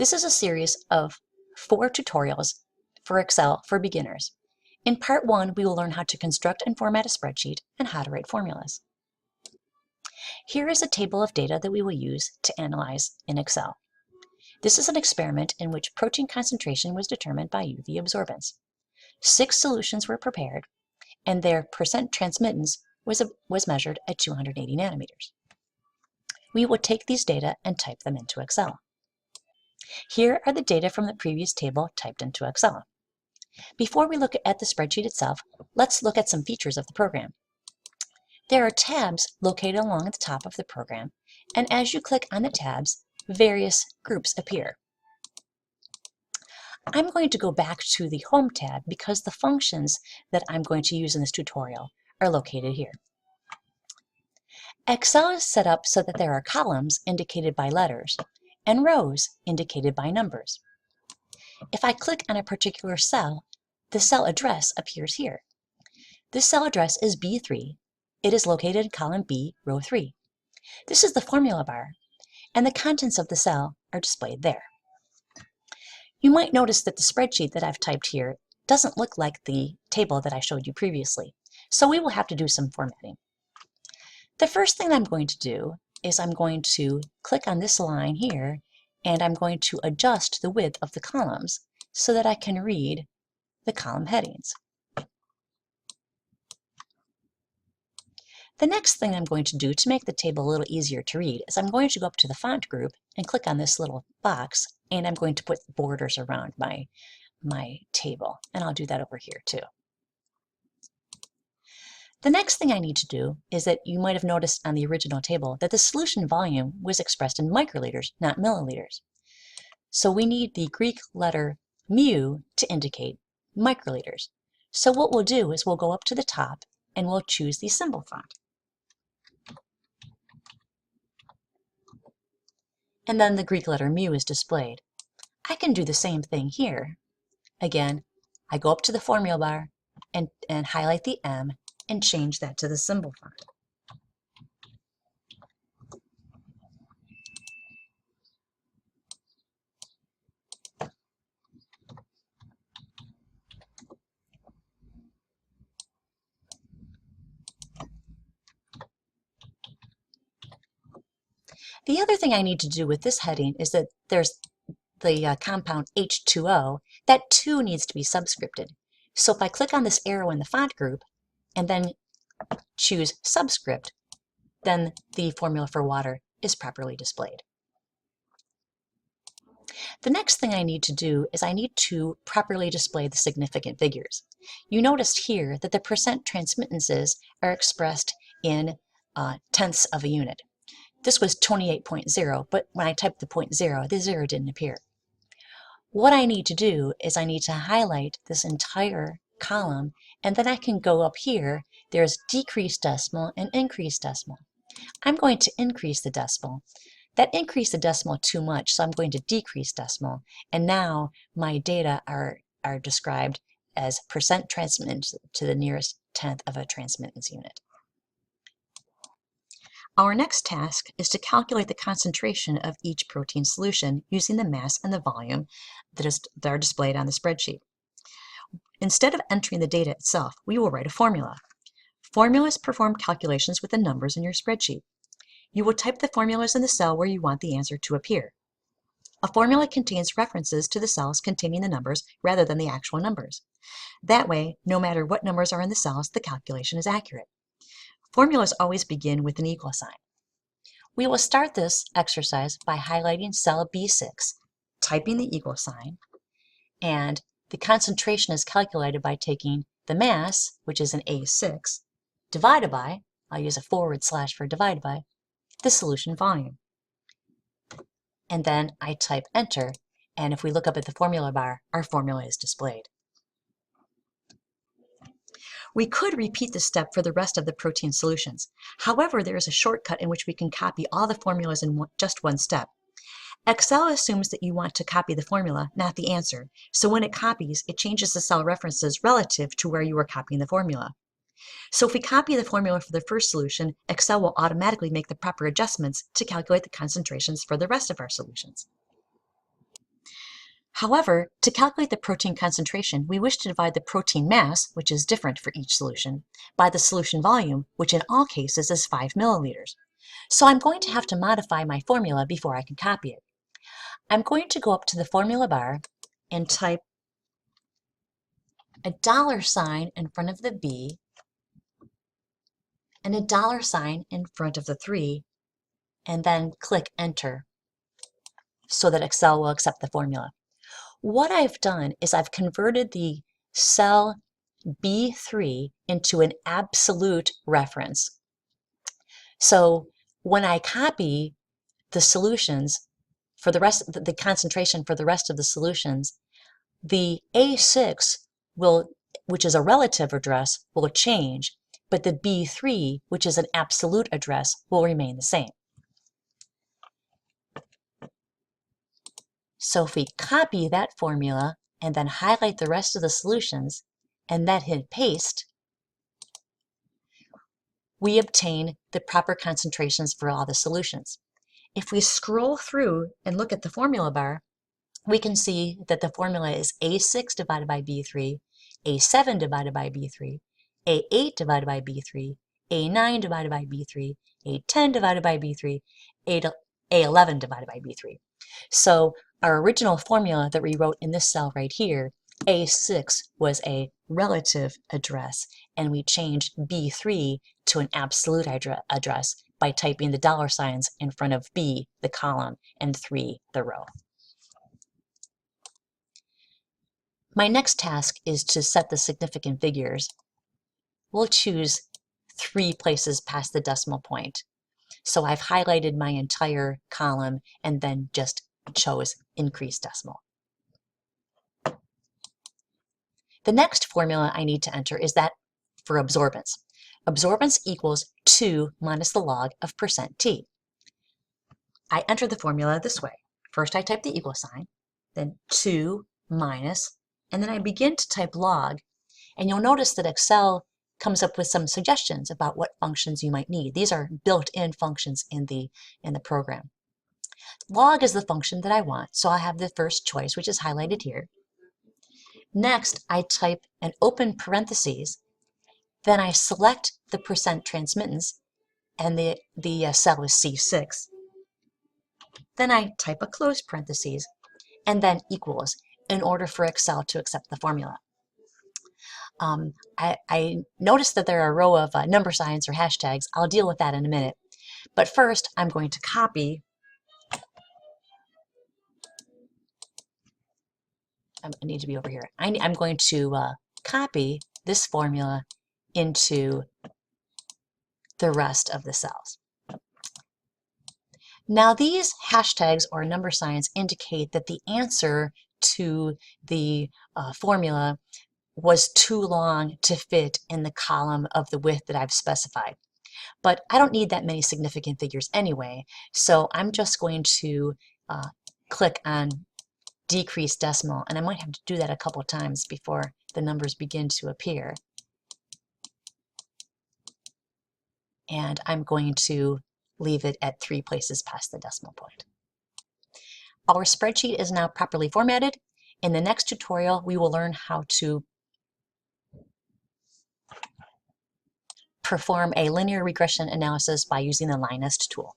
This is a series of 4 tutorials for Excel for beginners. In part 1, we will learn how to construct and format a spreadsheet and how to write formulas. Here is a table of data that we will use to analyze in Excel. This is an experiment in which protein concentration was determined by UV absorbance. 6 solutions were prepared, and their percent transmittance was measured at 280 nanometers. We will take these data and type them into Excel. Here are the data from the previous table typed into Excel. Before we look at the spreadsheet itself, let's look at some features of the program. There are tabs located along the top of the program, and as you click on the tabs, various groups appear. I'm going to go back to the Home tab because the functions that I'm going to use in this tutorial are located here. Excel is set up so that there are columns indicated by letters and rows indicated by numbers. If I click on a particular cell, the cell address appears here. This cell address is B3. It is located in column B, row 3. This is the formula bar, and the contents of the cell are displayed there. You might notice that the spreadsheet that I've typed here doesn't look like the table that I showed you previously, so we will have to do some formatting. The first thing I'm going to do is I'm going to click on this line here, and I'm going to adjust the width of the columns so that I can read the column headings. The next thing I'm going to do to make the table a little easier to read is I'm going to go up to the font group and click on this little box, and I'm going to put borders around my table, and I'll do that over here too. The next thing I need to do is that you might have noticed on the original table that the solution volume was expressed in microliters, not milliliters. So we need the Greek letter mu to indicate microliters. So what we'll do is we'll go up to the top and we'll choose the symbol font. And then the Greek letter mu is displayed. I can do the same thing here. Again, I go up to the formula bar and highlight the M and change that to the symbol font. The other thing I need to do with this heading is that there's the compound H2O, that 2 needs to be subscripted. So if I click on this arrow in the font group and then choose subscript, then the formula for water is properly displayed. The next thing I need to do is I need to properly display the significant figures. You noticed here that the percent transmittances are expressed in tenths of a unit. This was 28.0, but when I typed the 0.0, the 0 didn't appear. What I need to do is I need to highlight this entire column, and then I can go up here. There's decreased decimal and increased decimal. I'm going to increase the decimal. That increased the decimal too much, so I'm going to decrease decimal. And now my data are described as percent transmittance to the nearest tenth of a transmittance unit. Our next task is to calculate the concentration of each protein solution using the mass and the volume that are displayed on the spreadsheet. Instead of entering the data itself, we will write a formula. Formulas perform calculations with the numbers in your spreadsheet. You will type the formulas in the cell where you want the answer to appear. A formula contains references to the cells containing the numbers rather than the actual numbers. That way, no matter what numbers are in the cells, the calculation is accurate. Formulas always begin with an equal sign. We will start this exercise by highlighting cell B6, typing the equal sign, and the concentration is calculated by taking the mass, which is an A6, divided by, I'll use a / for divided by, the solution volume. And then I type enter, and if we look up at the formula bar, our formula is displayed. We could repeat this step for the rest of the protein solutions. However, there is a shortcut in which we can copy all the formulas in just one step. Excel assumes that you want to copy the formula, not the answer. So when it copies, it changes the cell references relative to where you are copying the formula. So if we copy the formula for the first solution, Excel will automatically make the proper adjustments to calculate the concentrations for the rest of our solutions. However, to calculate the protein concentration, we wish to divide the protein mass, which is different for each solution, by the solution volume, which in all cases is 5 milliliters. So I'm going to have to modify my formula before I can copy it. I'm going to go up to the formula bar and type a $ in front of the B and a $ in front of the 3, and then click Enter so that Excel will accept the formula. What I've done is I've converted the cell B3 into an absolute reference. So when I copy the solutions for the rest, the concentration for the rest of the solutions, the A6 will, which is a relative address, will change, but the B3, which is an absolute address, will remain the same. So if we copy that formula and then highlight the rest of the solutions and then hit paste, we obtain the proper concentrations for all the solutions. If we scroll through and look at the formula bar, we can see that the formula is A6 divided by B3, A7 divided by B3, A8 divided by B3, A9 divided by B3, A10 divided by B3, A11 divided by B3. So our original formula that we wrote in this cell right here, A6 was a relative address, and we changed B3 to an absolute address by typing the $ in front of B, the column, and 3, the row. My next task is to set the significant figures. We'll choose 3 places past the decimal point. So I've highlighted my entire column and then just chose increase decimal. The next formula I need to enter is that for absorbance. Absorbance equals 2 minus the log of %t. I enter the formula this way. First I type the equal sign, then 2 minus, and then I begin to type log, and you'll notice that Excel comes up with some suggestions about what functions you might need. These are built-in functions in the program. Log is the function that I want, so I have the first choice, which is highlighted here. Next, I type an open parentheses, then I select the % transmittance, and the cell is C6. Then I type a closed parentheses, and then equals, in order for Excel to accept the formula. I noticed that there are a row of number signs or hashtags. I'll deal with that in a minute. But first, I'm going to copy. I need to be over here. I'm going to copy this formula into the rest of the cells. Now these hashtags or number signs indicate that the answer to the formula was too long to fit in the column of the width that I've specified. But I don't need that many significant figures anyway, so I'm just going to click on decrease decimal, and I might have to do that a couple times before the numbers begin to appear. And I'm going to leave it at 3 places past the decimal point. Our spreadsheet is now properly formatted. In the next tutorial, we will learn how to perform a linear regression analysis by using the line list tool.